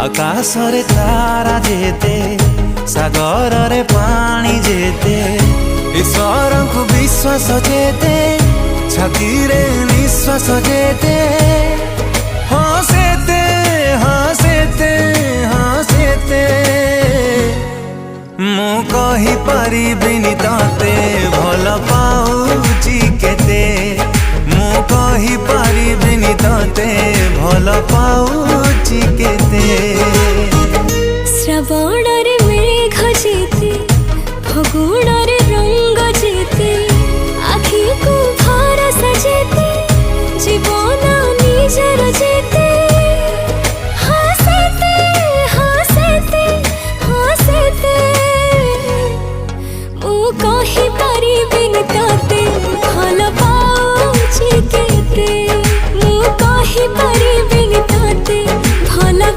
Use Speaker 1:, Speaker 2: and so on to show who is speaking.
Speaker 1: आकाशरे तारा जेते सागर रे पानी जेते ईश्वर को विश्वास जेते छाती रे निश्वास जेते हंसेते हंसेते हंसेते मु कहि परिबिनी